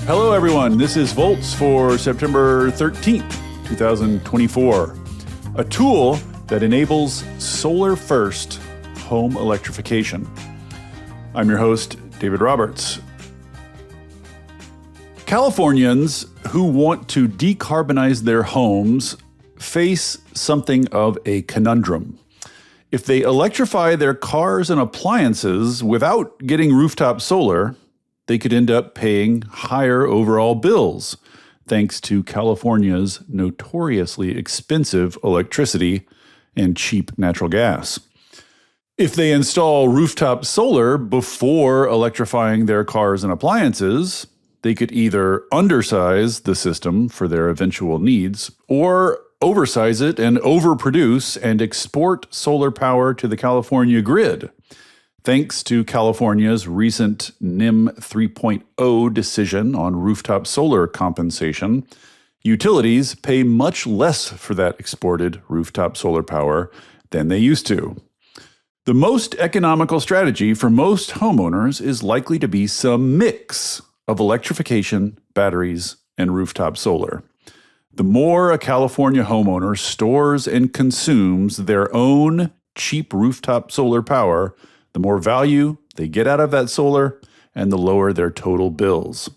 Hello, everyone. This is Volts for September 13th, 2024. A tool that enables solar-first home electrification. I'm your host, David Roberts. Californians who want to decarbonize their homes face something of a conundrum. If they electrify their cars and appliances without getting rooftop solar, they could end up paying higher overall bills, thanks to California's notoriously expensive electricity and cheap natural gas. If they install rooftop solar before electrifying their cars and appliances, they could either undersize the system for their eventual needs or oversize it and overproduce and export solar power to the California grid. Thanks to California's recent NEM 3.0 decision on rooftop solar compensation, utilities pay much less for that exported rooftop solar power than they used to. The most economical strategy for most homeowners is likely to be some mix of electrification, batteries, and rooftop solar. The more a California homeowner stores and consumes their own cheap rooftop solar power, the more value they get out of that solar and the lower their total bills.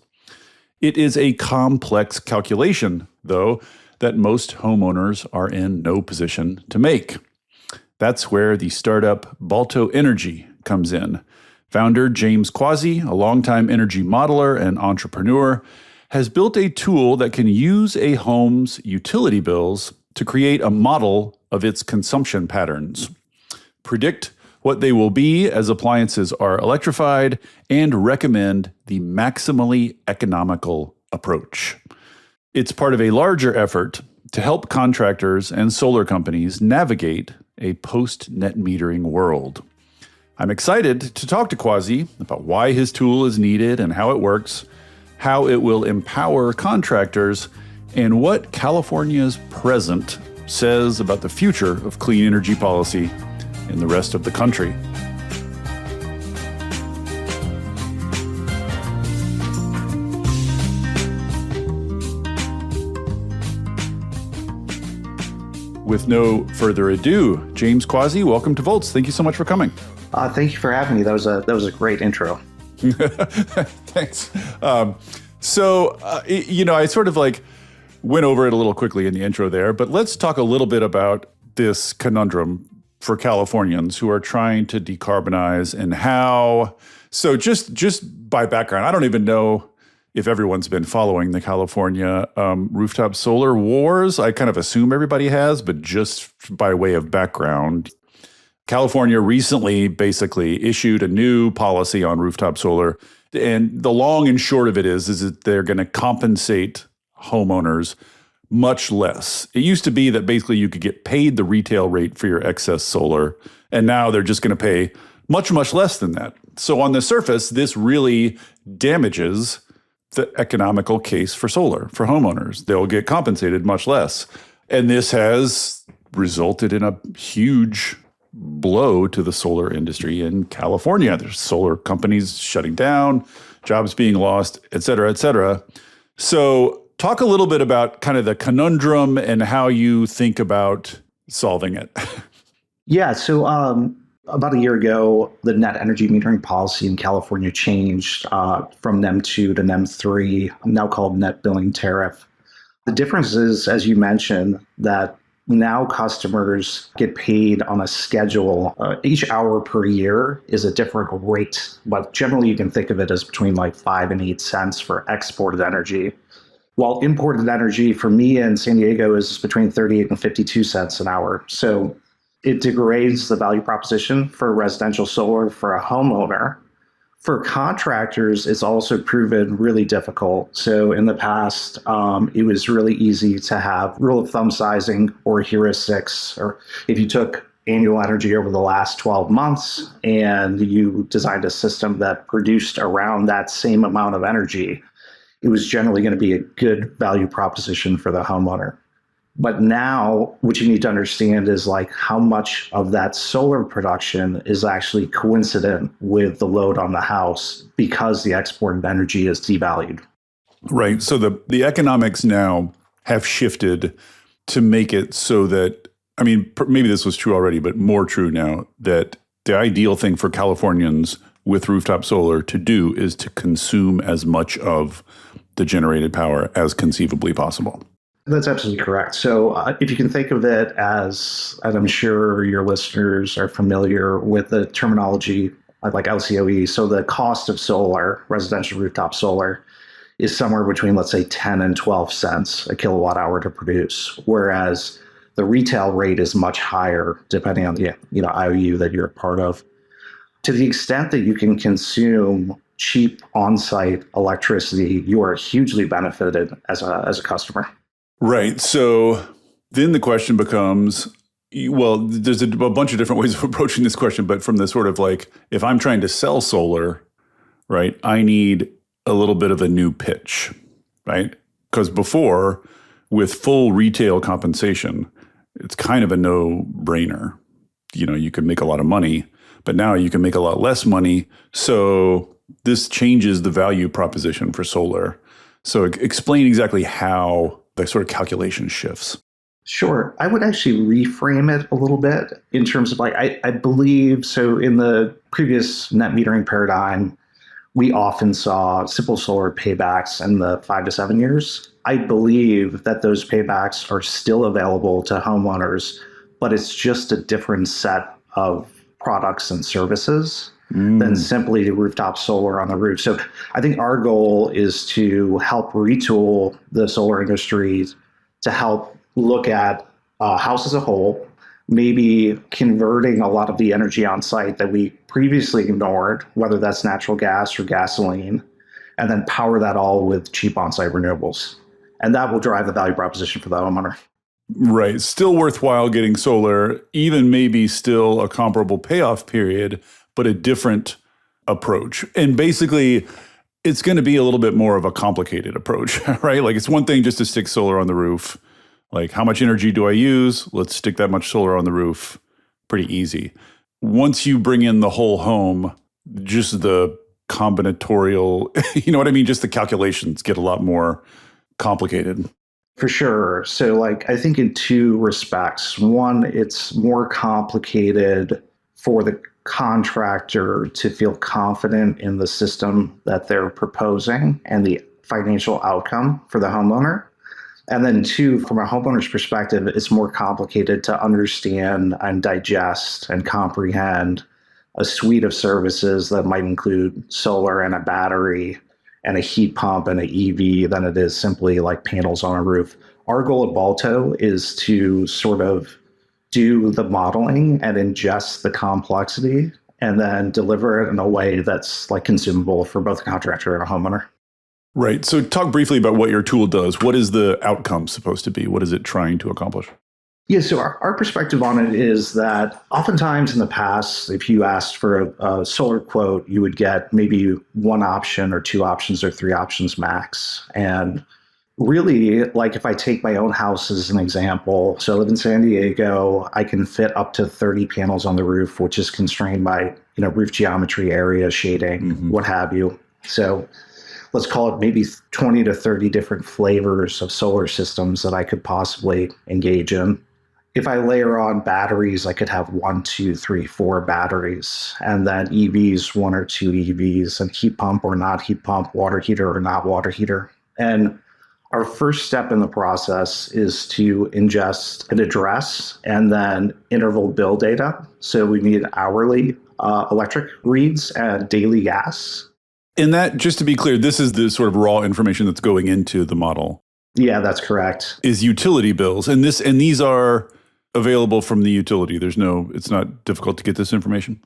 It is a complex calculation, though, that most homeowners are in no position to make. That's where the startup Balto Energy comes in. Founder James Quazi, a longtime energy modeler and entrepreneur, has built a tool that can use a home's utility bills to create a model of its consumption patterns, predict what they will be as appliances are electrified, and recommend the maximally economical approach. It's part of a larger effort to help contractors and solar companies navigate a post-net metering world. I'm excited to talk to Quazi about why his tool is needed and how it works, how it will empower contractors, and what California's present says about the future of clean energy policy in the rest of the country. With no further adu, James Quazi, welcome to Volts. Thank you so much for coming. Thank you for having me. That was a great intro. Thanks. I sort of went over it a little quickly in the intro there, but let's talk a little bit about this conundrum for Californians who are trying to decarbonize and how. So just by background, I don't even know if everyone's been following the California rooftop solar wars. I kind of assume everybody has, but just by way of background, California recently basically issued a new policy on rooftop solar. And the long and short of it is that they're going to compensate homeowners much less. It used to be that basically you could get paid the retail rate for your excess solar, and now they're just going to pay much, much less than that. So on the surface, this really damages the economical case for solar for homeowners. They'll get compensated much less. And this has resulted in a huge blow to the solar industry in California. There's solar companies shutting down, jobs being lost, et cetera, et cetera. So talk a little bit about kind of the conundrum and how you think about solving it. Yeah, so about a year ago, the net energy metering policy in California changed from NEM 2 to NEM 3, now called net billing tariff. The difference is, as you mentioned, that now customers get paid on a schedule. Each hour per year is a different rate, but generally you can think of it as between 5 and 8 cents for exported energy. While imported energy for me in San Diego is between 38 and 52 cents an hour. So it degrades the value proposition for residential solar for a homeowner. For contractors, it's also proven really difficult. So in the past, it was really easy to have rule of thumb sizing or heuristics, or if you took annual energy over the last 12 months and you designed a system that produced around that same amount of energy, it was generally going to be a good value proposition for the homeowner. But now what you need to understand is how much of that solar production is actually coincident with the load on the house because the exported energy is devalued. Right. So the economics now have shifted to make it so that, I mean, maybe this was true already, but more true now, that the ideal thing for Californians with rooftop solar to do is to consume as much of the generated power as conceivably possible. That's absolutely correct. So if you can think of it as, and I'm sure your listeners are familiar with the terminology like LCOE, so the cost of solar, residential rooftop solar, is somewhere between, let's say, 10 and 12 cents a kilowatt hour to produce, whereas the retail rate is much higher depending on the IOU that you're a part of. To the extent that you can consume cheap on-site electricity, you are hugely benefited as a customer. Right. So then the question becomes, well, there's a bunch of different ways of approaching this question, but from the sort of like, if I'm trying to sell solar, right, I need a little bit of a new pitch, right? Because before, with full retail compensation, it's kind of a no-brainer. You can make a lot of money, but now you can make a lot less money. So this changes the value proposition for solar. So explain exactly how the sort of calculation shifts. Sure. I would actually reframe it a little bit in terms of I believe, so in the previous net metering paradigm, we often saw simple solar paybacks in the 5 to 7 years. I believe that those paybacks are still available to homeowners, but it's just a different set of products and services than simply rooftop solar on the roof. So I think our goal is to help retool the solar industry to help look at house as a whole, maybe converting a lot of the energy on site that we previously ignored, whether that's natural gas or gasoline, and then power that all with cheap on-site renewables. And that will drive the value proposition for the homeowner. Right. Still worthwhile getting solar, even maybe still a comparable payoff period, but a different approach. And basically, it's going to be a little bit more of a complicated approach, right? Like it's one thing just to stick solar on the roof. Like how much energy do I use? Let's stick that much solar on the roof. Pretty easy. Once you bring in the whole home, just the combinatorial, you know what I mean? Just the calculations get a lot more complicated. For sure. So I think in two respects. One, it's more complicated for the contractor to feel confident in the system that they're proposing and the financial outcome for the homeowner. And then two, from a homeowner's perspective, it's more complicated to understand and digest and comprehend a suite of services that might include solar and a battery and a heat pump and an EV than it is simply like panels on a roof. Our goal at Balto is to sort of do the modeling and ingest the complexity and then deliver it in a way that's like consumable for both a contractor and a homeowner. Right. So talk briefly about what your tool does. What is the outcome supposed to be? What is it trying to accomplish? Yeah, so our perspective on it is that oftentimes in the past, if you asked for a solar quote, you would get maybe one option or two options or three options max. And really, like if I take my own house as an example, so I live in San Diego, I can fit up to 30 panels on the roof, which is constrained by roof geometry, area, shading, what have you. So let's call it maybe 20 to 30 different flavors of solar systems that I could possibly engage in. If I layer on batteries, I could have 1, 2, 3, 4 batteries, and then EVs, 1 or 2 EVs, and heat pump or not heat pump, water heater or not water heater. And our first step in the process is to ingest an address and then interval bill data. So we need hourly electric reads and daily gas. And that, just to be clear, this is the sort of raw information that's going into the model. Yeah, that's correct. Is utility bills. And these are available from the utility. It's not difficult to get this information.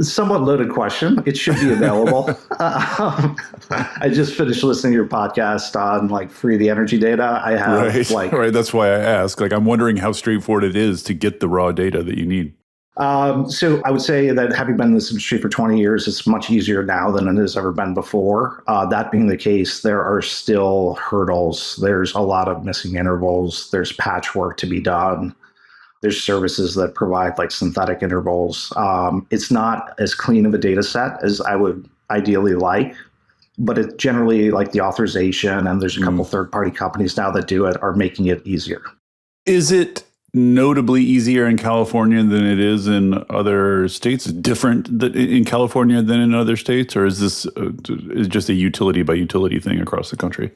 Somewhat loaded question. It should be available. I just finished listening to your podcast on free the energy data. I have right. That's why I ask. I'm wondering how straightforward it is to get the raw data that you need. So I would say that having been in this industry for 20 years, it's much easier now than it has ever been before. That being the case, there are still hurdles. There's a lot of missing intervals. There's patchwork to be done. There's services that provide synthetic intervals. It's not as clean of a data set as I would ideally like, but it generally, like the authorization, and there's a couple third-party companies now that do it, are making it easier. Is it notably easier in California than it is in other states? Different in California than in other states? Or is this is just a utility by utility thing across the country?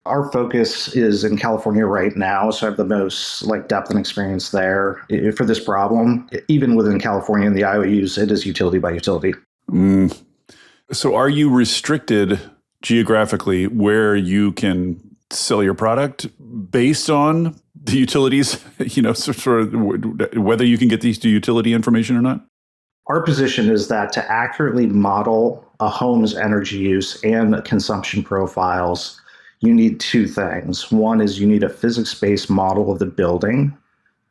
Our focus is in California right now, so I have the most depth and experience there for this problem. Even within California and the IOUs, it is utility by utility. So are you restricted geographically where you can sell your product based on the utilities, sort of whether you can get these to utility information or not? Our position is that to accurately model a home's energy use and consumption profiles, you need two things. One is you need a physics-based model of the building,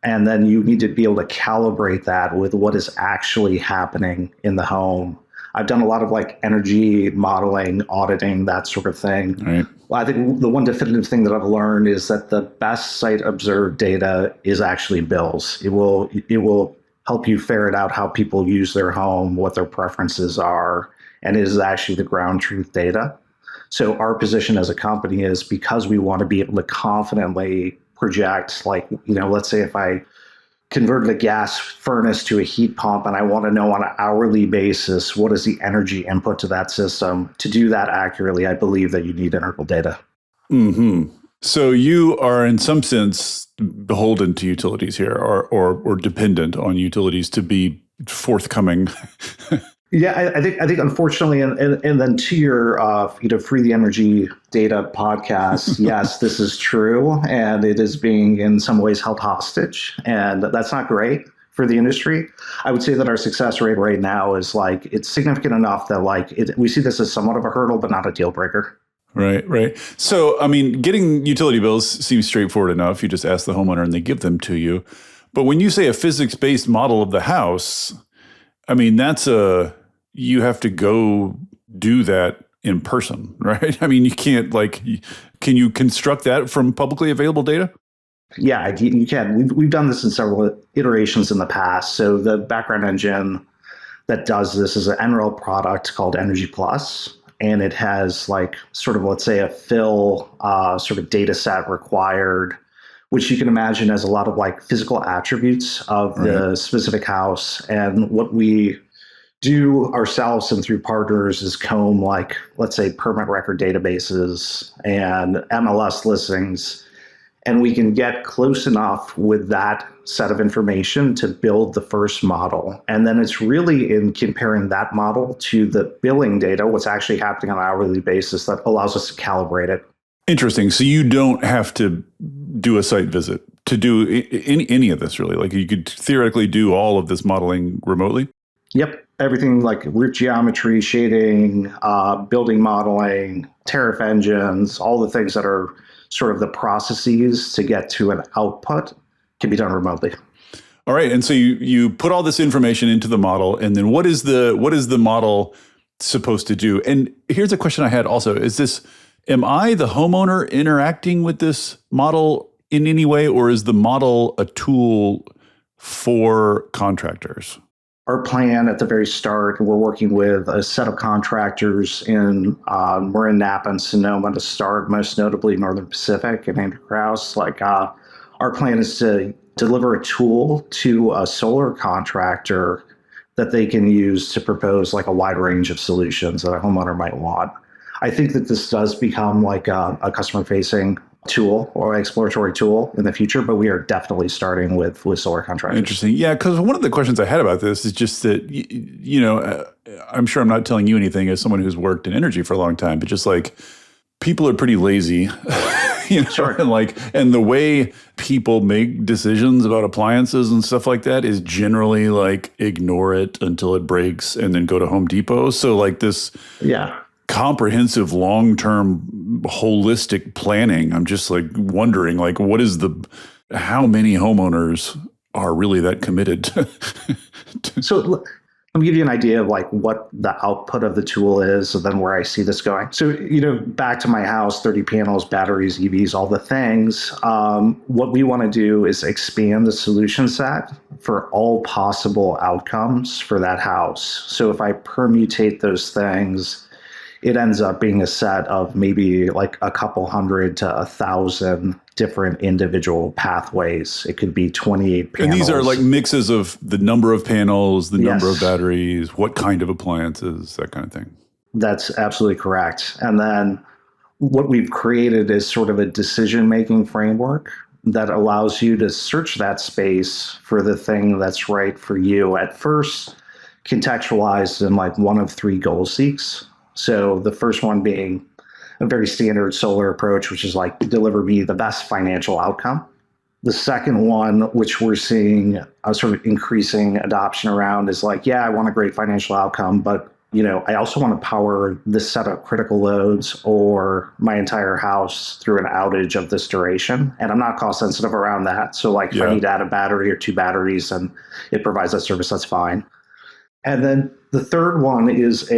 and then you need to be able to calibrate that with what is actually happening in the home. I've done a lot of energy modeling, auditing, that sort of thing. Right. Well, I think the one definitive thing that I've learned is that the best site observed data is actually bills. It will help you ferret out how people use their home, what their preferences are, and it is actually the ground truth data. So our position as a company is, because we want to be able to confidently project, let's say if I converted a gas furnace to a heat pump and I want to know on an hourly basis what is the energy input to that system. To do that accurately, I believe that you need integral data. Mm-hmm. So you are in some sense beholden to utilities here, or dependent on utilities to be forthcoming. Yeah, I think unfortunately, and then to your Free the Energy Data podcast, yes, this is true, and it is being in some ways held hostage, and that's not great for the industry. I would say that our success rate right now is it's significant enough that we see this as somewhat of a hurdle, but not a deal breaker. Right. So, I mean, getting utility bills seems straightforward enough. You just ask the homeowner and they give them to you. But when you say a physics-based model of the house, I mean, you have to go do that in person, right? I mean, you can't can you construct that from publicly available data? Yeah, you can. We've done this in several iterations in the past. So the background engine that does this is an NREL product called Energy Plus, and it has let's say a fill sort of data set required, which you can imagine as a lot of physical attributes of the specific house. And what we do ourselves and through partners is comb let's say permit record databases and MLS listings, and we can get close enough with that set of information to build the first model. And then it's really in comparing that model to the billing data, what's actually happening on an hourly basis, that allows us to calibrate it. Interesting. So you don't have to do a site visit to do any of this, really. You could theoretically do all of this modeling remotely? Yep. Everything root geometry, shading, building modeling, tariff engines, all the things that are sort of the processes to get to an output can be done remotely. All right. And so you put all this information into the model, and then what is the model supposed to do? And here's a question I had also. Am I, the homeowner, interacting with this model in any way, or is the model a tool for contractors? Our plan at the very start, we're working with a set of contractors in Marin, Napa, and Sonoma to start, most notably Northern Pacific and Andrew Krause. Our plan is to deliver a tool to a solar contractor that they can use to propose a wide range of solutions that a homeowner might want. I think that this does become a customer-facing tool or exploratory tool in the future, but we are definitely starting with solar contractors. Interesting. Yeah, because one of the questions I had about this is just that, I'm sure I'm not telling you anything as someone who's worked in energy for a long time, but just people are pretty lazy, Sure. and the way people make decisions about appliances and stuff like that is generally ignore it until it breaks and then go to Home Depot. So this comprehensive, long-term, holistic planning. I'm just wondering, how many homeowners are really that committed to. So let me give you an idea of what the output of the tool is, and then where I see this going. So, back to my house, 30 panels, batteries, EVs, all the things. What we want to do is expand the solution set for all possible outcomes for that house. So if I permutate those things, it ends up being a set of maybe like a couple hundred to 1,000 different individual pathways. It could be 28 panels. And these are like mixes of the number of panels, the number of Yes. batteries, what kind of appliances, that kind of thing. That's absolutely correct. And then what we've created is sort of a decision-making framework that allows you to search that space for the thing that's right for you. At first, contextualized in like one of three goal seeks. So the first one being a very standard solar approach, which is like deliver me the best financial outcome. The second one, which we're seeing a sort of increasing adoption around, is like, yeah, I want a great financial outcome, but I also want to power this set of critical loads or my entire house through an outage of this duration. And I'm not cost sensitive around that. So like if I need to add a battery or two batteries and it provides that service, that's fine. And then the third one is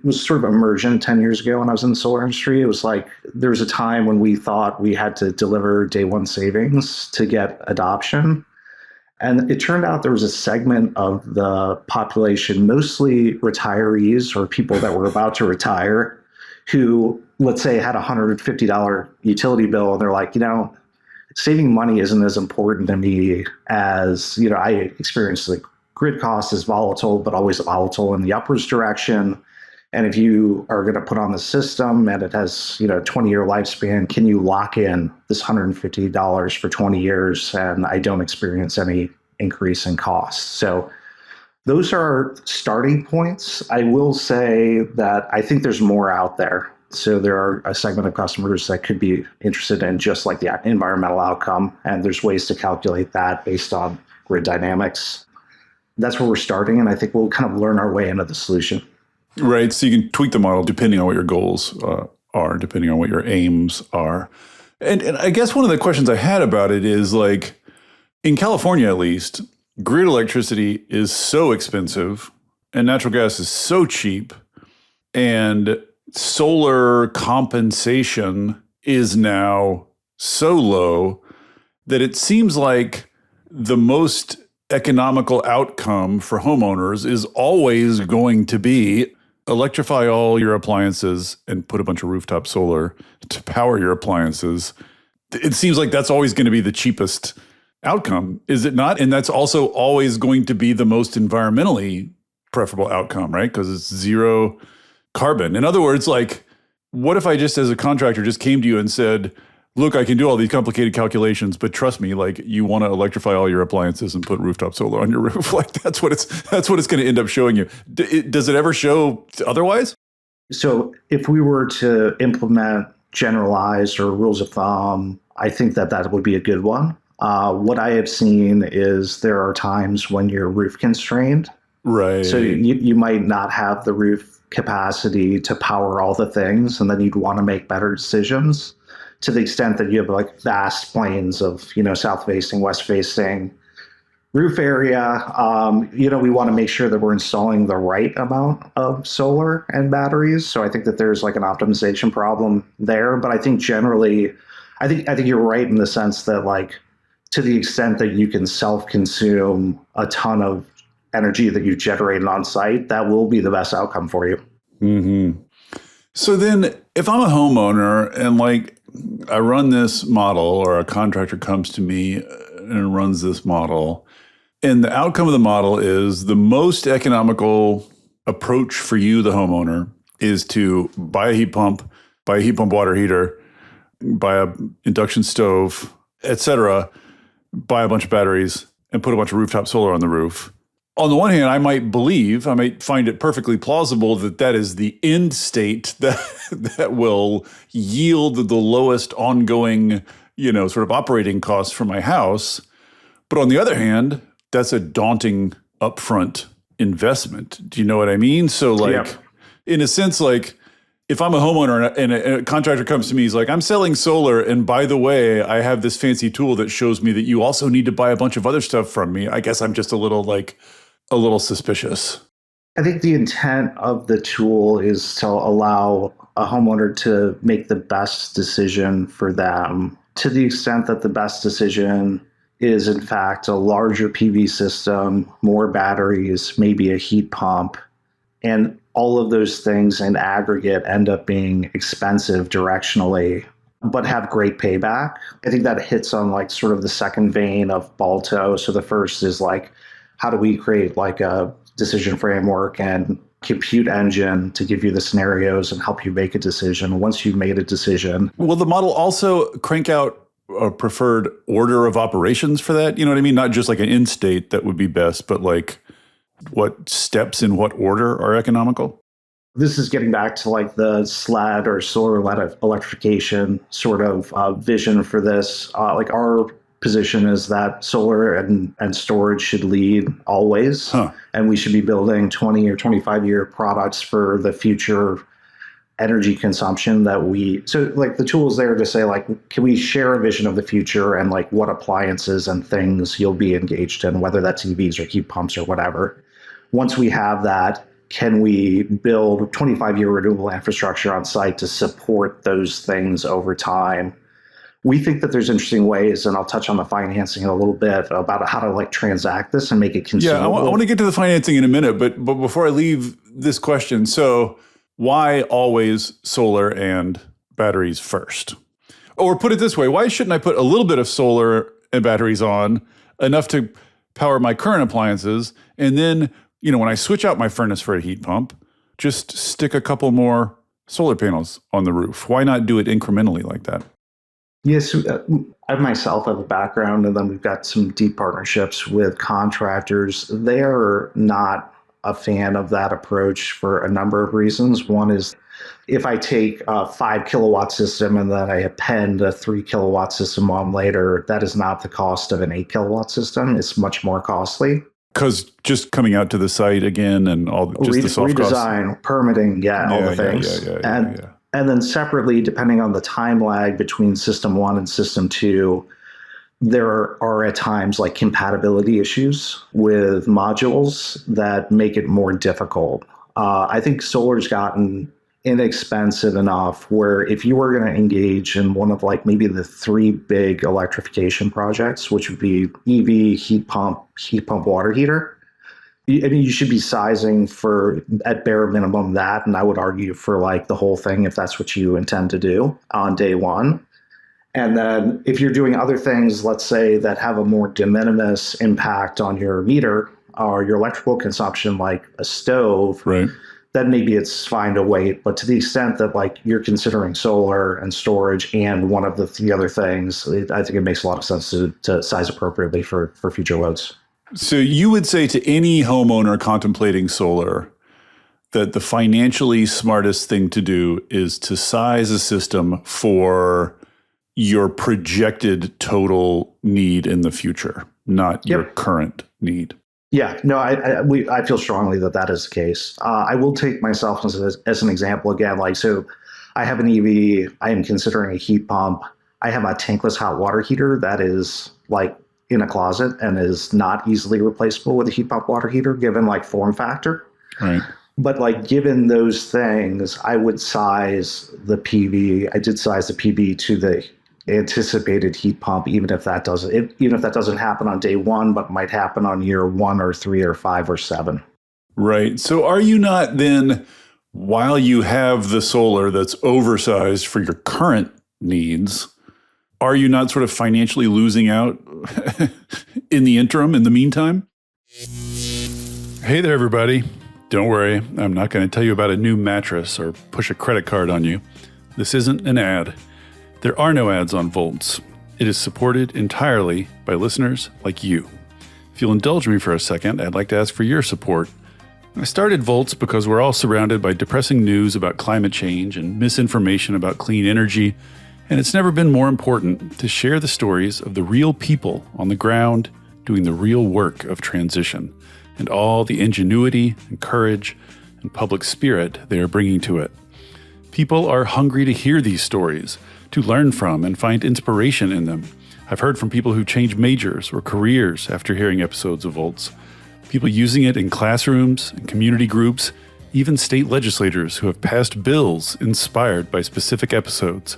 was sort of emergent 10 years ago when I was in the solar industry. It was like there was a time when we thought we had to deliver day one savings to get adoption. And it turned out there was a segment of the population, mostly retirees or people that were about to retire, who, let's say, had a $150 utility bill. And they're like, saving money isn't as important to me as, I experienced the grid cost is volatile, but always volatile in the upwards direction. And if you are going to put on the system and it has, 20-year lifespan, can you lock in this $150 for 20 years and I don't experience any increase in costs? So those are starting points. I will say that I think there's more out there. So there are a segment of customers that could be interested in just like the environmental outcome, and there's ways to calculate that based on grid dynamics. That's where we're starting, and I think we'll kind of learn our way into the solution. Right. So you can tweak the model depending on what your goals are, depending on what your aims are. And I guess one of the questions I had about it is like, in California at least, grid electricity is so expensive and natural gas is so cheap, and solar compensation is now so low that it seems like the most economical outcome for homeowners is always going to be electrify all your appliances and put a bunch of rooftop solar to power your appliances. It seems like that's always going to be the cheapest outcome, is it not? And that's also always going to be the most environmentally preferable outcome, right? Because it's zero carbon. In other words, like, what if I just as a contractor just came to you and said, look, I can do all these complicated calculations, but trust me, like, you want to electrify all your appliances and put rooftop solar on your roof. Like, that's what it's going to end up showing you. Does it ever show otherwise? So if we were to implement generalized or rules of thumb, I think that would be a good one. What I have seen is there are times when you're roof constrained. Right. So you might not have the roof capacity to power all the things, and then you'd want to make better decisions. To the extent that you have like vast plains of, south facing, west facing roof area, we want to make sure that we're installing the right amount of solar and batteries. So I think that there's like an optimization problem there. But I think generally, I think you're right in the sense that like to the extent that you can self-consume a ton of energy that you generated on site, that will be the best outcome for you. Mm-hmm. So then if I'm a homeowner and like I run this model, or a contractor comes to me and runs this model, and the outcome of the model is the most economical approach for you, the homeowner, is to buy a heat pump water heater, buy a induction stove, etc., buy a bunch of batteries and put a bunch of rooftop solar on the roof. On the one hand, I might find it perfectly plausible that is the end state that will yield the lowest ongoing, sort of operating costs for my house. But on the other hand, that's a daunting upfront investment. Do you know what I mean? So like, in a sense, like if I'm a homeowner and a contractor comes to me, he's like, I'm selling solar, and by the way, I have this fancy tool that shows me that you also need to buy a bunch of other stuff from me. I guess I'm just a little suspicious. I think the intent of the tool is to allow a homeowner to make the best decision for them, to the extent that the best decision is in fact a larger PV system, more batteries, maybe a heat pump. And all of those things in aggregate end up being expensive directionally, but have great payback. I think that hits on like sort of the second vein of Balto. So the first is like, how do we create like a decision framework and compute engine to give you the scenarios and help you make a decision once you've made a decision? Will the model also crank out a preferred order of operations for that? You know what I mean? Not just like an end state that would be best, but like what steps in what order are economical? This is getting back to like the SLED or solar-led electrification sort of vision for this. Like our position is that solar and storage should lead always. And we should be building 20 or 25-year products for the future energy consumption so like the tool is there to say like, can we share a vision of the future and like what appliances and things you'll be engaged in, whether that's EVs or heat pumps or whatever. Once we have that, can we build 25-year renewable infrastructure on site to support those things over time? We think that there's interesting ways, and I'll touch on the financing in a little bit, about how to like transact this and make it consumable. Yeah, I want to get to the financing in a minute, but before I leave this question, so why always solar and batteries first? Or put it this way, why shouldn't I put a little bit of solar and batteries on, enough to power my current appliances, and then, you know, when I switch out my furnace for a heat pump, just stick a couple more solar panels on the roof? Why not do it incrementally like that? Yes, I myself have a background, and then we've got some deep partnerships with contractors. They are not a fan of that approach for a number of reasons. One is if I take a 5 kilowatt system and then I append a 3 kilowatt system on later, that is not the cost of an 8 kilowatt system. It's much more costly. Because just coming out to the site again and all just the soft redesign, costs. Permitting, all the things. And then separately, depending on the time lag between system 1 and system 2, there are at times like compatibility issues with modules that make it more difficult. I think solar's gotten inexpensive enough where if you were going to engage in one of like maybe the 3 big electrification projects, which would be EV, heat pump, water heater, I mean, you should be sizing for at bare minimum that, and I would argue for like the whole thing if that's what you intend to do on day one. And then if you're doing other things, let's say that have a more de minimis impact on your meter or your electrical consumption, like a stove, right, then maybe it's fine to wait. But to the extent that like you're considering solar and storage and one of the 3 other things, I think it makes a lot of sense to size appropriately for future loads. So you would say to any homeowner contemplating solar that the financially smartest thing to do is to size a system for your projected total need in the future, not your current need. Yeah, no, I feel strongly that is the case. I will take myself as an example again. Like, so I have an EV. I am considering a heat pump. I have a tankless hot water heater that is like in a closet and is not easily replaceable with a heat pump water heater, given like form factor. Right. But like given those things, I would size the PV. I did size the PV to the anticipated heat pump, even if that doesn't happen on day 1, but might happen on year 1 or 3 or 5 or 7. Right. So are you not then, while you have the solar that's oversized for your current needs, are you not sort of financially losing out in the interim, in the meantime? Hey there, everybody. Don't worry, I'm not going to tell you about a new mattress or push a credit card on you. This isn't an ad. There are no ads on Volts. It is supported entirely by listeners like you. If you'll indulge me for a second, I'd like to ask for your support. I started Volts because we're all surrounded by depressing news about climate change and misinformation about clean energy, and it's never been more important to share the stories of the real people on the ground doing the real work of transition and all the ingenuity and courage and public spirit they are bringing to it. People are hungry to hear these stories, to learn from and find inspiration in them. I've heard from people who change majors or careers after hearing episodes of Volts, people using it in classrooms and community groups, even state legislators who have passed bills inspired by specific episodes.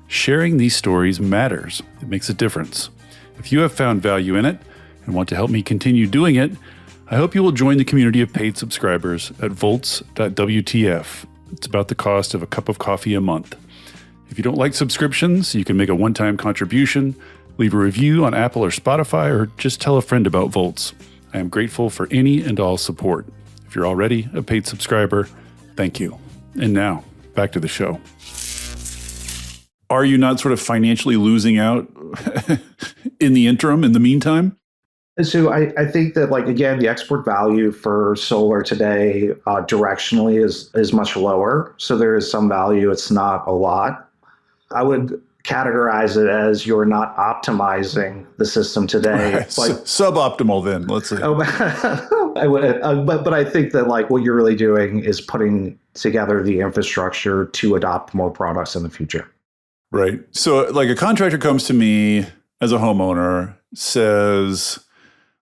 Sharing these stories matters. It makes a difference. If you have found value in it and want to help me continue doing it, I hope you will join the community of paid subscribers at volts.wtf. It's about the cost of a cup of coffee a month. If you don't like subscriptions, you can make a one-time contribution, leave a review on Apple or Spotify, or just tell a friend about Volts. I am grateful for any and all support. If you're already a paid subscriber, thank you. And now, back to the show. Are you not sort of financially losing out in the interim, in the meantime? So I think that, like, again, the export value for solar today directionally is much lower. So there is some value. It's not a lot. I would categorize it as you're not optimizing the system today. Right. Like, suboptimal then, let's say. I would, but I think that, like, what you're really doing is putting together the infrastructure to adopt more products in the future. Right. So, like, a contractor comes to me as a homeowner, says,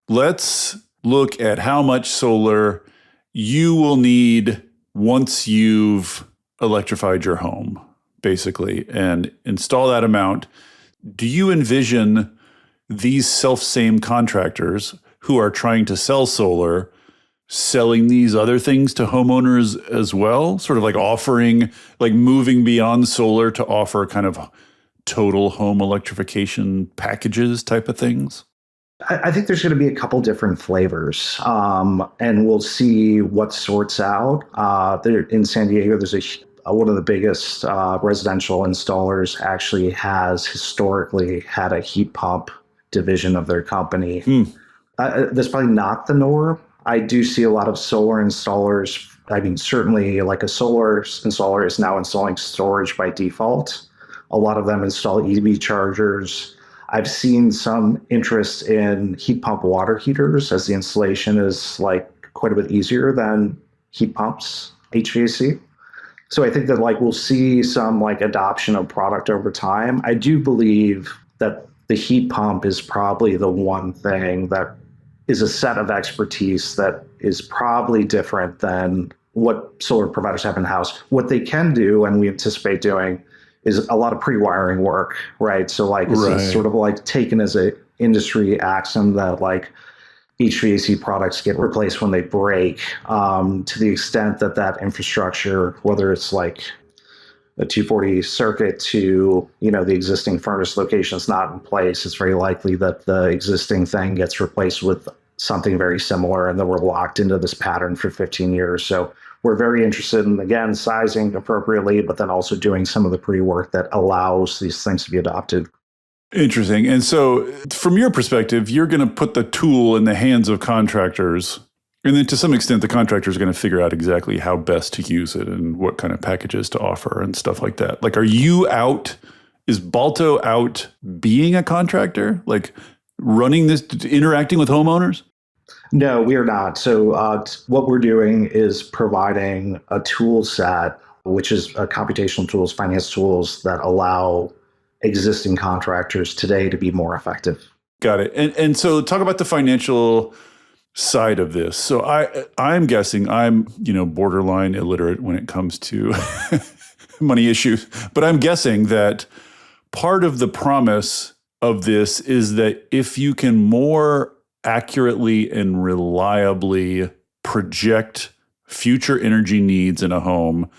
let's look at how much solar you will need once you've electrified your home, basically, and install that amount. Do you envision these self-same contractors who are trying to sell solar selling these other things to homeowners as well? Sort of like offering, like moving beyond solar to offer kind of total home electrification packages type of things? I think there's going to be a couple different flavors, and we'll see what sorts out. There, in San Diego, there's one of the biggest residential installers actually has historically had a heat pump division of their company. That's probably not the norm. I do see a lot of solar installers. I mean, certainly, like, a solar installer is now installing storage by default. A lot of them install EV chargers. I've seen some interest in heat pump water heaters, as the installation is, like, quite a bit easier than heat pumps, HVAC. So I think that, like, we'll see some, like, adoption of product over time. I do believe that the heat pump is probably the one thing that is a set of expertise that is probably different than what solar providers have in-house. What they can do, and we anticipate doing, is a lot of pre-wiring work, right? So, like, it's sort of like taken as a industry axiom that, like, HVAC products get replaced when they break, to the extent that that infrastructure, whether it's like a 240 circuit to, the existing furnace location is not in place, it's very likely that the existing thing gets replaced with something very similar, and then we're locked into this pattern for 15 years. So we're very interested in, again, sizing appropriately, but then also doing some of the pre-work that allows these things to be adopted. Interesting. And so from your perspective, you're going to put the tool in the hands of contractors. And then to some extent, the contractors are going to figure out exactly how best to use it and what kind of packages to offer and stuff like that. Like, are you out? Is Balto out being a contractor? Like, running this, interacting with homeowners? No, we are not. So what we're doing is providing a tool set, which is computational tools, finance tools that allow existing contractors today to be more effective. Got it. And so talk about the financial side of this. So I'm guessing I'm, borderline illiterate when it comes to money issues, but I'm guessing that part of the promise of this is that if you can more accurately and reliably project future energy needs in a home,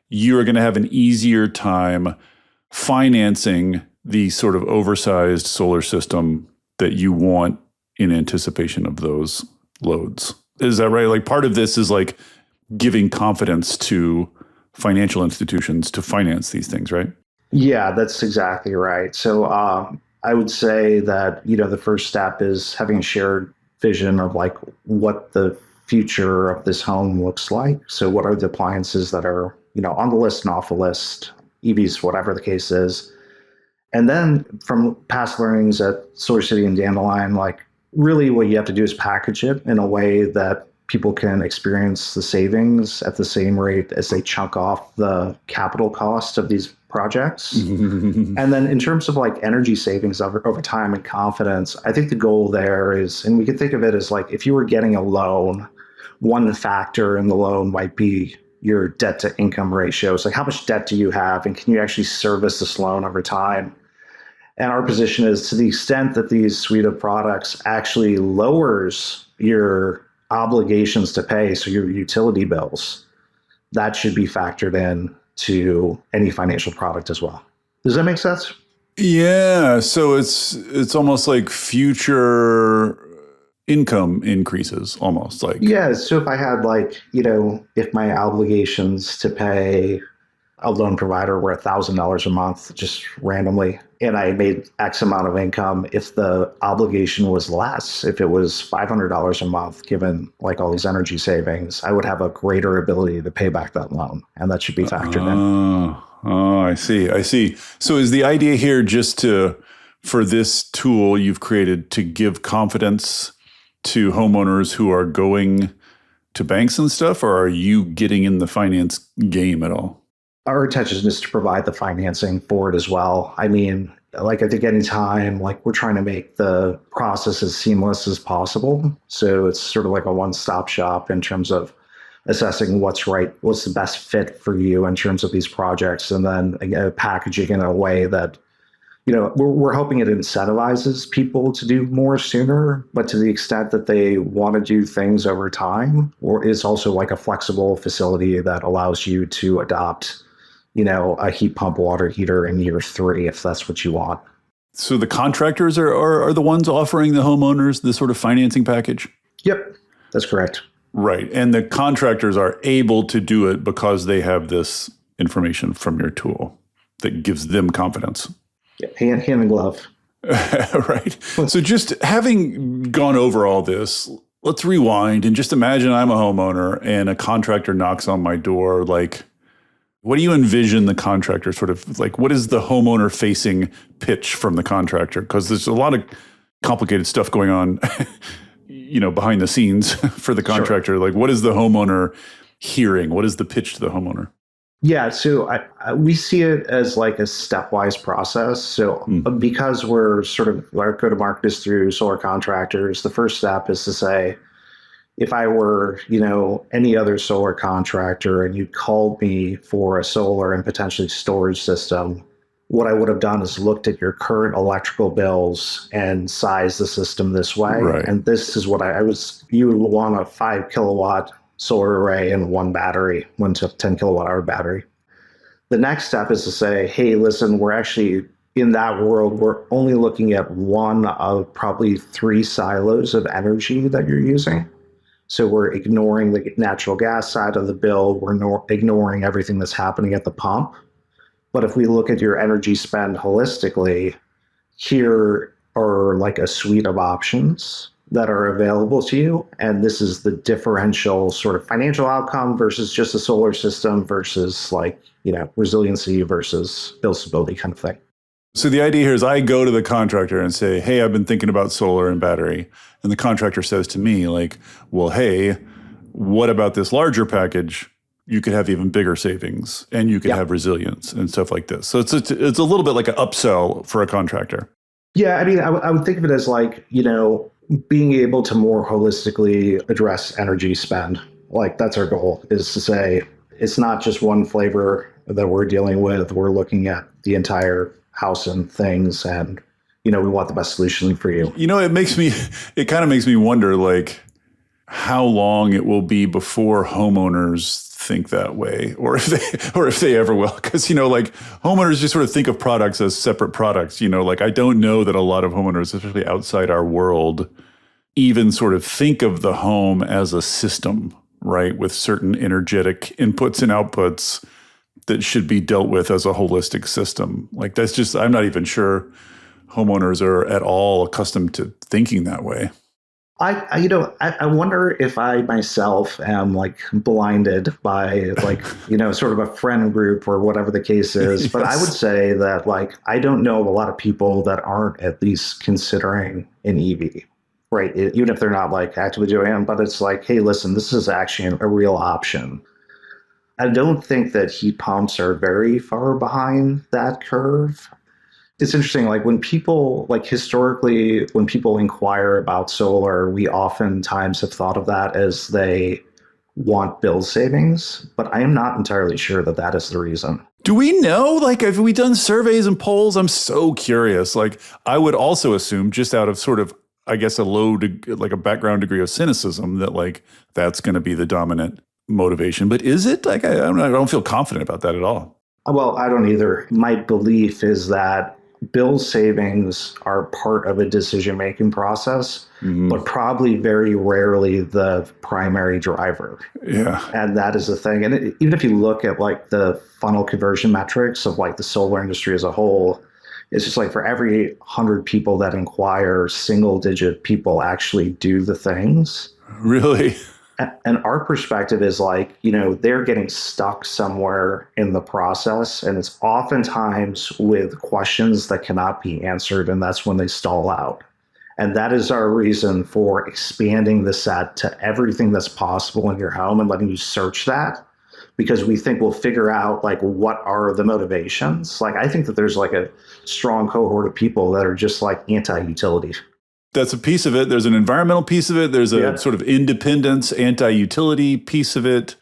you are going to have an easier time financing the sort of oversized solar system that you want in anticipation of those loads. Is that right? Like, part of this is like giving confidence to financial institutions to finance these things, right? Yeah, that's exactly right. So I would say that, the first step is having a shared vision of, like, what the future of this home looks like. So what are the appliances that are, on the list and off the list, EVs, whatever the case is. And then from past learnings at Solar City and Dandelion, like, really what you have to do is package it in a way that people can experience the savings at the same rate as they chunk off the capital cost of these projects. And then in terms of, like, energy savings over time and confidence, I think the goal there is, and we can think of it as, like, if you were getting a loan, one factor in the loan might be your debt to income ratio. It's like, how much debt do you have, and can you actually service this loan over time? And our position is, to the extent that these suite of products actually lowers your obligations to pay, so your utility bills, that should be factored in to any financial product as well. Does that make sense? Yeah, so it's almost like future income increases, almost like. Yeah. So if I had if my obligations to pay a loan provider were $1,000 a month, just randomly, and I made X amount of income, if the obligation was less, if it was $500 a month, given like all these energy savings, I would have a greater ability to pay back that loan, and that should be factored in. Oh, I see. I see. So is the idea here just for this tool you've created to give confidence to homeowners who are going to banks and stuff, or are you getting in the finance game at all? Our intention is to provide the financing for it as well. I mean, I think anytime, we're trying to make the process as seamless as possible. So it's sort of like a one-stop shop in terms of assessing what's the best fit for you in terms of these projects, and then packaging in a way that, we're hoping it incentivizes people to do more sooner, but to the extent that they want to do things over time, or is also like a flexible facility that allows you to adopt, a heat pump water heater in year 3, if that's what you want. So the contractors are the ones offering the homeowners this sort of financing package? Yep, that's correct. Right. And the contractors are able to do it because they have this information from your tool that gives them confidence. Yeah, hand in glove. Right. So just having gone over all this, let's rewind and just imagine I'm a homeowner and a contractor knocks on my door. Like, what do you envision the contractor sort of like? What is the homeowner facing pitch from the contractor? Because there's a lot of complicated stuff going on, behind the scenes for the contractor. Sure. Like, what is the homeowner hearing? What is the pitch to the homeowner? Yeah, so we see it as like a stepwise process. So because we're sort of, our go-to-market is through solar contractors, the first step is to say, if I were, any other solar contractor and you called me for a solar and potentially storage system, what I would have done is looked at your current electrical bills and sized the system this way. Right. And this is what you would want a 5 kilowatt solar array and one 10 kilowatt hour battery. The next step is to say, hey, listen, we're actually in that world, we're only looking at one of probably 3 silos of energy that you're using. So we're ignoring the natural gas side of the bill. We're ignoring everything that's happening at the pump. But if we look at your energy spend holistically, here are like a suite of options that are available to you. And this is the differential sort of financial outcome versus just a solar system versus resiliency versus bill stability kind of thing. So the idea here is I go to the contractor and say, hey, I've been thinking about solar and battery. And the contractor says to me well, hey, what about this larger package? You could have even bigger savings and you could have resilience and stuff like this. So it's a little bit like an upsell for a contractor. Yeah, I mean, I would think of it as being able to more holistically address energy spend. That's our goal, is to say it's not just one flavor that we're dealing with. We're looking at the entire house and things, and we want the best solution for you. It kind of makes me wonder how long it will be before homeowners think that way, or if they ever will, because homeowners just sort of think of products as separate products. I don't know that a lot of homeowners, especially outside our world, even sort of think of the home as a system, right, with certain energetic inputs and outputs that should be dealt with as a holistic system. That's just, I'm not even sure homeowners are at all accustomed to thinking that way. I wonder if I myself am blinded by sort of a friend group or whatever the case is. Yes. But I would say that I don't know of a lot of people that aren't at least considering an EV, right? Even if they're not actively doing it, but it's hey, listen, this is actually a real option. I don't think that heat pumps are very far behind that curve. It's interesting, when people, historically, when people inquire about solar, we oftentimes have thought of that as they want bill savings, but I am not entirely sure that that is the reason. Do we know? Have we done surveys and polls? I'm so curious. I would also assume, just out of sort of I guess, like a background degree of cynicism that like that's going to be the dominant motivation. But is it? Like, I don't feel confident about that at all. Well, I don't either. My belief is that bill savings are part of a decision-making process, but probably very rarely the primary driver. Yeah. And that is the thing. And even if you look at like the funnel conversion metrics of like the solar industry as a whole, it's just like for every 100 people that inquire, single-digit people actually do the things. Really? And our perspective is like, they're getting stuck somewhere in the process. And it's oftentimes with questions that cannot be answered. And that's when they stall out. And that is our reason for expanding the set to everything that's possible in your home and letting you search that. Because we think we'll figure out like what are the motivations. Like I think that there's like a strong cohort of people that are just like anti-utility. That's a piece of it. There's an environmental piece of it. There's a sort of independence, anti-utility piece of it.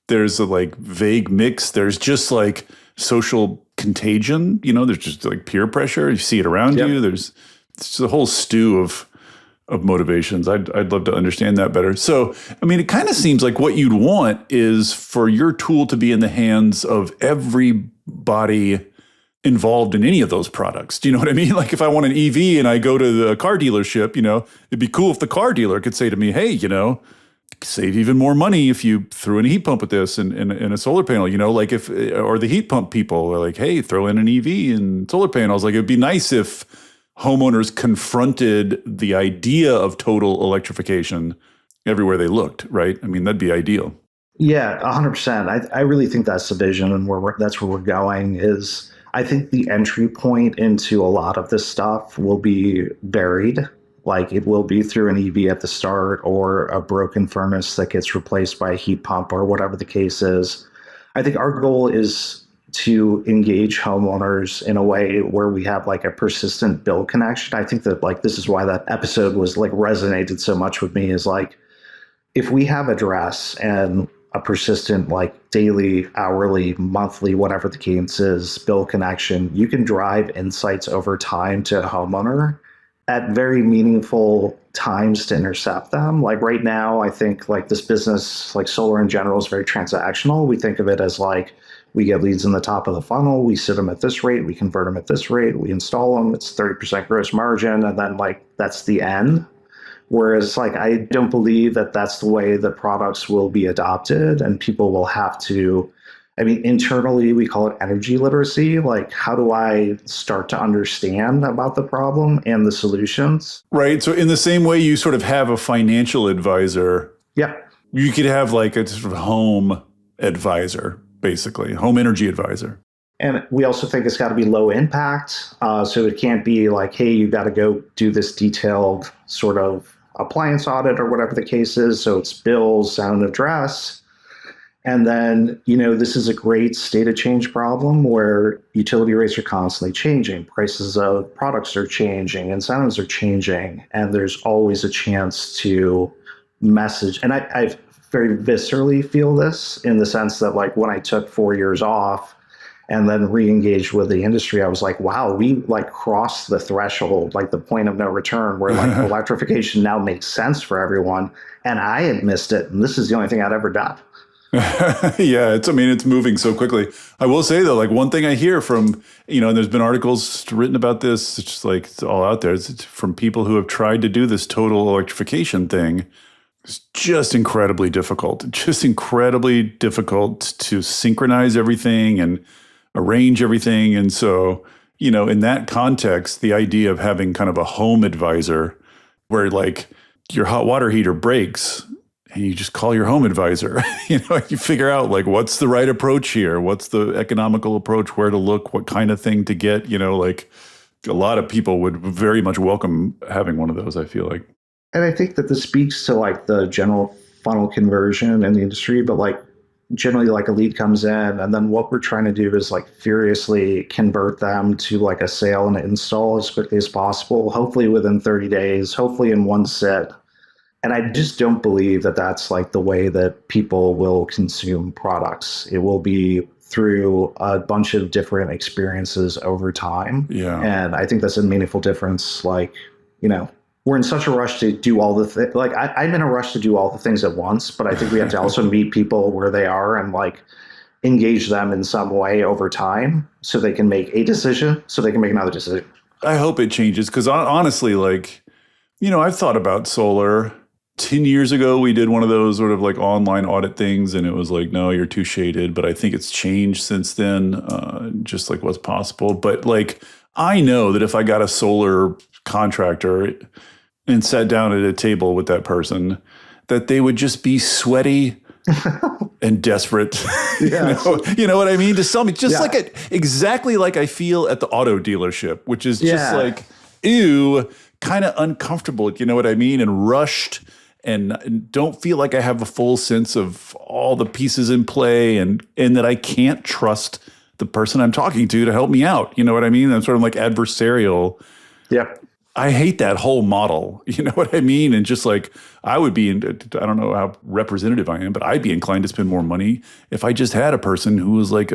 There's a like vague mix. There's just like social contagion. There's just like peer pressure. You see it around you. There's just a whole stew of motivations. I'd love to understand that better. So, I mean, it kind of seems like what you'd want is for your tool to be in the hands of everybody involved in any of those products. Do you know what I mean? Like if I want an EV and I go to the car dealership, it'd be cool if the car dealer could say to me, hey, save even more money if you threw in a heat pump with this and a solar panel, like or the heat pump people are like, hey, throw in an EV and solar panels. Like it'd be nice if homeowners confronted the idea of total electrification everywhere they looked, right? I mean, that'd be ideal. Yeah, 100%. I really think that's the vision and that's where we're going is I think the entry point into a lot of this stuff will be varied. Like it will be through an EV at the start or a broken furnace that gets replaced by a heat pump or whatever the case is. I think our goal is to engage homeowners in a way where we have like a persistent bill connection. I think that like this is why that episode was like resonated so much with me is like if we have address and a persistent like daily, hourly, monthly, whatever the case is, bill connection, you can drive insights over time to a homeowner at very meaningful times to intercept them. Like right now, I think like this business, like solar in general, is very transactional. We think of it as like we get leads in the top of the funnel, we sit them at this rate, we convert them at this rate, we install them, it's 30% gross margin, and then like that's the end. Whereas like I don't believe that that's the way that products will be adopted and people will have to, internally we call it energy literacy. Like how do I start to understand about the problem and the solutions? Right. So in the same way you sort of have a financial advisor, you could have like a sort of home advisor, basically, home energy advisor. And we also think it's got to be low impact. So it can't be like, hey, you got to go do this detailed sort of appliance audit or whatever the case is. So it's bills, sound, address. And then, this is a great state of change problem where utility rates are constantly changing. Prices of products are changing. Incentives are changing. And there's always a chance to message. And I very viscerally feel this in the sense that like when I took 4 years off, and then re-engaged with the industry, I was like, wow, we like crossed the threshold, like the point of no return where like electrification now makes sense for everyone. And I had missed it. And this is the only thing I'd ever done. Yeah, it's moving so quickly. I will say though, like one thing I hear from, and there's been articles written about this, it's just like it's all out there. It's from people who have tried to do this total electrification thing. It's just incredibly difficult to synchronize everything and arrange everything. And so, in that context, the idea of having kind of a home advisor where like your hot water heater breaks and you just call your home advisor, you figure out like, what's the right approach here? What's the economical approach, where to look, what kind of thing to get, like a lot of people would very much welcome having one of those, I feel like. And I think that this speaks to like the general funnel conversion in the industry, but like generally like a lead comes in and then what we're trying to do is like furiously convert them to like a sale and an install as quickly as possible, hopefully within 30 days, hopefully in one sit. And I just don't believe that that's like the way that people will consume products. It will be through a bunch of different experiences over time. Yeah. And I think that's a meaningful difference. Like, we're in such a rush to do all the things. Like I'm in a rush to do all the things at once, but I think we have to also meet people where they are and like engage them in some way over time so they can make a decision, so they can make another decision. I hope it changes because honestly, like, I've thought about solar. 10 years ago, we did one of those sort of like online audit things, and it was like, no, you're too shaded. But I think it's changed since then, just like what's possible. But like, I know that if I got a solar contractor and sat down at a table with that person, that they would just be sweaty and desperate. Yes. You know what I mean? To sell me, just like exactly like I feel at the auto dealership, which is just like, ew, kind of uncomfortable. You know what I mean? And rushed, and don't feel like I have a full sense of all the pieces in play, and that I can't trust the person I'm talking to help me out. You know what I mean? I'm sort of like adversarial. Yep. I hate that whole model. You know what I mean? And just like, I would be, I don't know how representative I am, but I'd be inclined to spend more money if I just had a person who was like,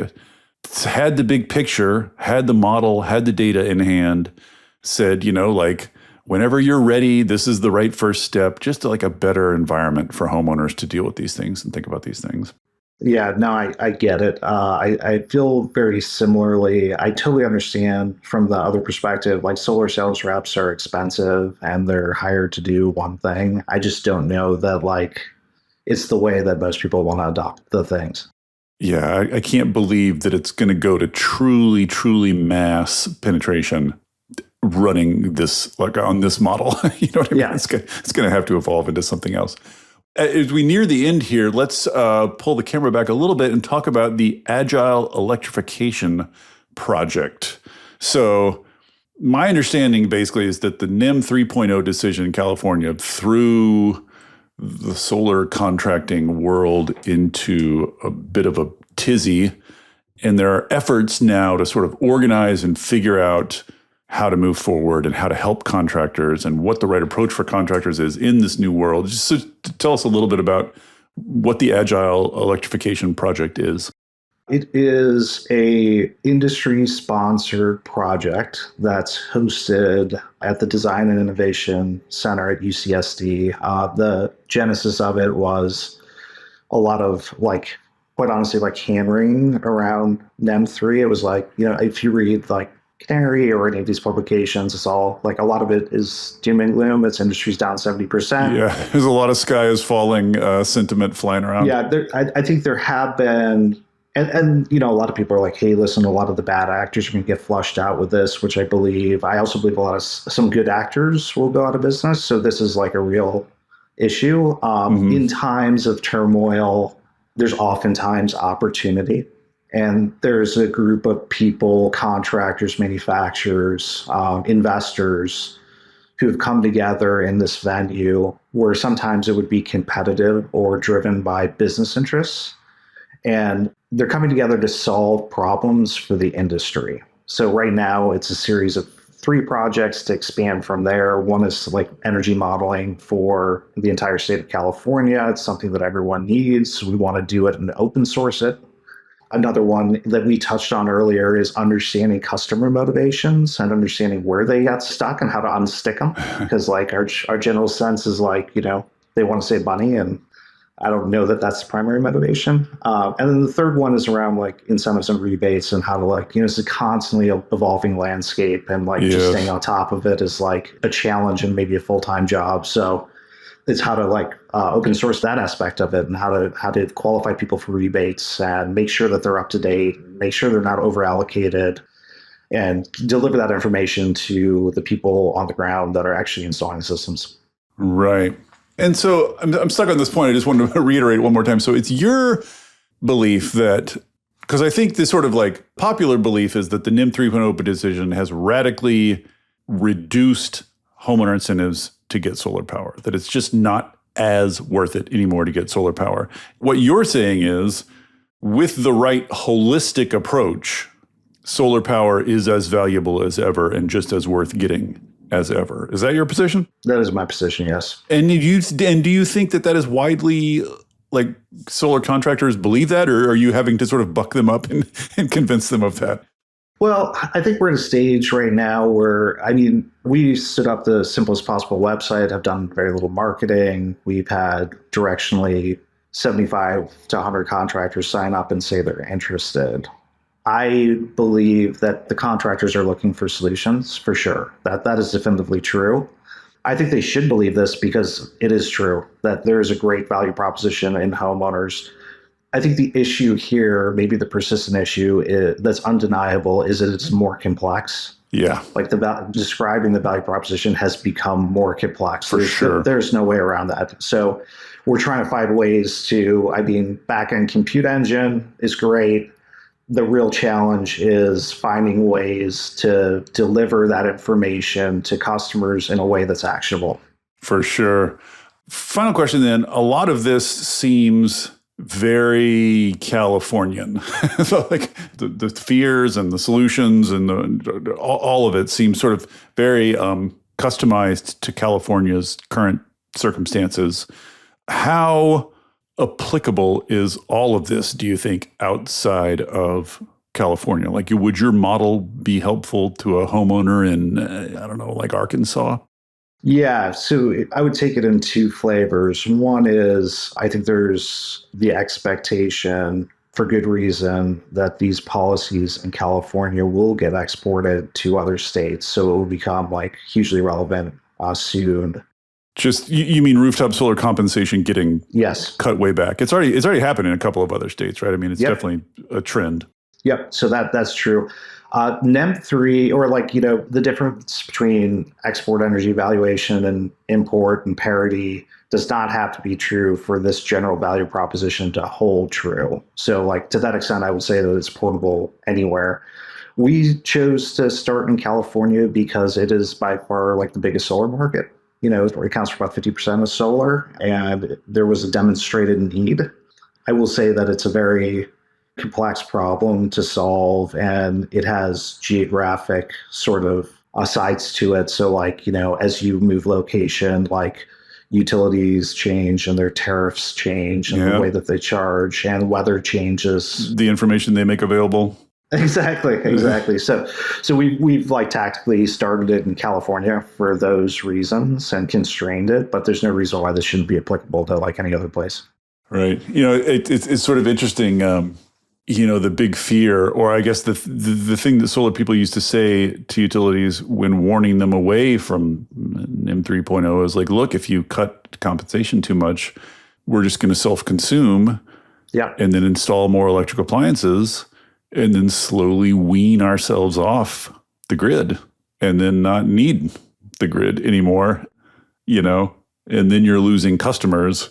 had the big picture, had the model, had the data in hand, said, like, whenever you're ready, this is the right first step, just like a better environment for homeowners to deal with these things and think about these things. Yeah, no, I get it. I feel very similarly. I totally understand from the other perspective, like solar sales reps are expensive and they're hired to do one thing. I just don't know that like it's the way that most people want to adopt the things. Yeah, I can't believe that it's going to go to truly, truly mass penetration running this, like on this model. You know what I mean? Yeah. It's going to have to evolve into something else. As we near the end here, let's pull the camera back a little bit and talk about the Agile Electrification project. So my understanding basically is that the NEM 3.0 decision in California threw the solar contracting world into a bit of a tizzy. And there are efforts now to sort of organize and figure out how to move forward and how to help contractors and what the right approach for contractors is in this new world. Just to tell us a little bit about what the Agile Electrification project is. It is a industry-sponsored project that's hosted at the Design and Innovation Center at UCSD. The genesis of it was a lot of like, quite honestly, like hand-wringing around NEM 3. It was like, if you read like Canary or any of these publications, it's all like a lot of it is doom and gloom. Its industry's down 70%. Yeah, there's a lot of sky is falling sentiment flying around. Yeah, I think there have been, and a lot of people are like, hey, listen, a lot of the bad actors are going to get flushed out with this, which I believe. I also believe a lot of some good actors will go out of business. So this is like a real issue. In times of turmoil, there's oftentimes opportunity. And there's a group of people, contractors, manufacturers, investors who have come together in this venue where sometimes it would be competitive or driven by business interests. And they're coming together to solve problems for the industry. So right now it's a series of 3 projects to expand from there. One is like energy modeling for the entire state of California. It's something that everyone needs. We want to do it and open source it. Another one that we touched on earlier is understanding customer motivations and understanding where they got stuck and how to unstick them. Because like our general sense is like, they want to save money, and I don't know that that's the primary motivation. And then the third one is around like incentives and rebates and how to like, it's a constantly evolving landscape, and like just staying on top of it is like a challenge and maybe a full-time job. So it's how to like open source that aspect of it, and how to qualify people for rebates and make sure that they're up to date, make sure they're not over allocated, and deliver that information to the people on the ground that are actually installing systems. Right. And so I'm stuck on this point. I just wanted to reiterate one more time. So it's your belief that, because I think this sort of like popular belief is that the NEM 3.0 decision has radically reduced homeowner incentives to get solar power, that it's just not as worth it anymore to get solar power. What you're saying is, with the right holistic approach, solar power is as valuable as ever and just as worth getting as ever. Is that your position? That is my position, yes. And do you think that is widely, like, solar contractors believe that, or are you having to sort of buck them up and convince them of that? Well, I think we're at a stage right now where, I mean, we stood up the simplest possible website, have done very little marketing. We've had directionally 75 to 100 contractors sign up and say they're interested. I believe that the contractors are looking for solutions for sure. That is definitively true. I think they should believe this because it is true that there is a great value proposition in homeowners. I think the issue here, maybe the persistent issue that's undeniable, is that it's more complex. Yeah. Like describing the value proposition has become more complex. For sure. There's no way around that. So we're trying to find ways to, I mean, back-end compute engine is great. The real challenge is finding ways to deliver that information to customers in a way that's actionable. For sure. Final question then. A lot of this seems very Californian. So like the fears and the solutions and all of it seems sort of very customized to California's current circumstances. How applicable is all of this, do you think, outside of California? Like, would your model be helpful to a homeowner in, I don't know, like Arkansas? Yeah, so I would take it in two flavors. One is I think there's the expectation, for good reason, that these policies in California will get exported to other states. So it will become like hugely relevant soon. Just you mean rooftop solar compensation getting cut way back? It's already happened in a couple of other states, right? I mean, it's definitely a trend. Yep. So that's true. NEM3, or like, you know, the difference between export energy valuation and import and parity does not have to be true for this general value proposition to hold true. So like to that extent, I would say that it's portable anywhere. We chose to start in California because it is by far like the biggest solar market. You know, it accounts for about 50% of solar, and there was a demonstrated need. I will say that it's a very complex problem to solve, and it has geographic sort of sides to it. So like, you know, as you move location, like utilities change and their tariffs change and the way that they charge, and weather changes. The information they make available. Exactly. So we've like tactically started it in California for those reasons and constrained it, but there's no reason why this shouldn't be applicable to like any other place. Right. You know, it's sort of interesting. You know, the big fear, or I guess the thing that solar people used to say to utilities when warning them away from NEM 3.0 is like, look, if you cut compensation too much, we're just going to self-consume and then install more electric appliances and then slowly wean ourselves off the grid and then not need the grid anymore, you know, and then you're losing customers.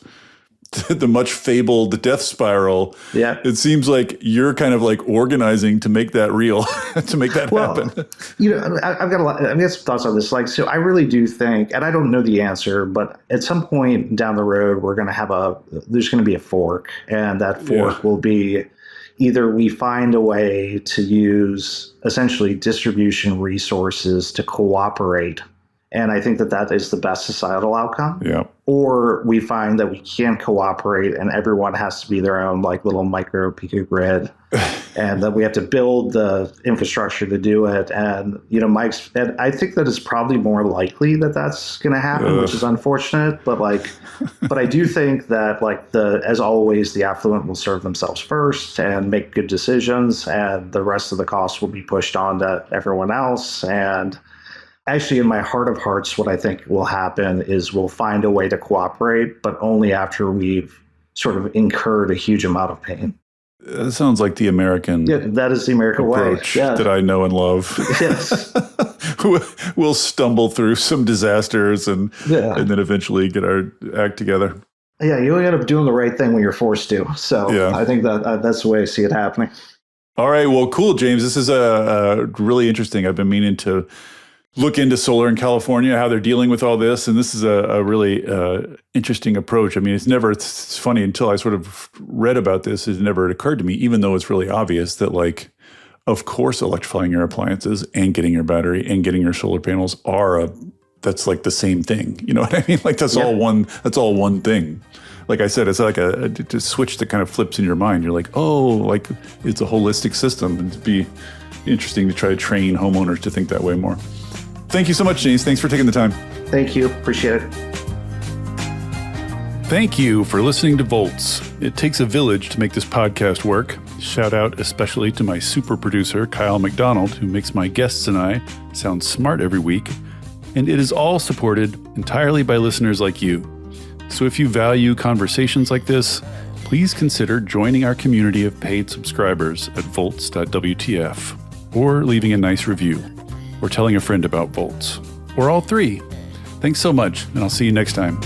The much fabled death spiral. Yeah. It seems like you're kind of like organizing to make that real, to make that happen. You know, I've got some thoughts on this. Like, so I really do think, and I don't know the answer, but at some point down the road, we're going to there's going to be a fork, and that fork will be either we find a way to use essentially distribution resources to cooperate. And I think that is the best societal outcome. Yeah. Or we find that we can't cooperate and everyone has to be their own like little micro picogrid, and that we have to build the infrastructure to do it. And, you know, and I think that it's probably more likely that that's going to happen, which is unfortunate. But I do think that like as always, the affluent will serve themselves first and make good decisions, and the rest of the costs will be pushed on to everyone else. And actually, in my heart of hearts, what I think will happen is we'll find a way to cooperate, but only after we've sort of incurred a huge amount of pain. That sounds like the American that is the American approach way that I know and love. Yes. We'll stumble through some disasters and then eventually get our act together. Yeah, you end up doing the right thing when you're forced to. So I think that's the way I see it happening. All right. Well, cool, James. This is really interesting. I've been meaning to look into solar in California, how they're dealing with all this. And this is a really interesting approach. I mean, it's funny, until I sort of read about this, it never occurred to me, even though it's really obvious that, like, of course, electrifying your appliances and getting your battery and getting your solar panels that's like the same thing. You know what I mean? Like that's all one thing. Like I said, it's like a switch that kind of flips in your mind. You're like, oh, like it's a holistic system. And to be interesting to try to train homeowners to think that way more. Thank you so much, James. Thanks for taking the time. Thank you. Appreciate it. Thank you for listening to Volts. It takes a village to make this podcast work. Shout out especially to my super producer, Kyle McDonald, who makes my guests and I sound smart every week. And it is all supported entirely by listeners like you. So if you value conversations like this, please consider joining our community of paid subscribers at volts.wtf, or leaving a nice review, or telling a friend about Volts, or all three. Thanks so much, and I'll see you next time.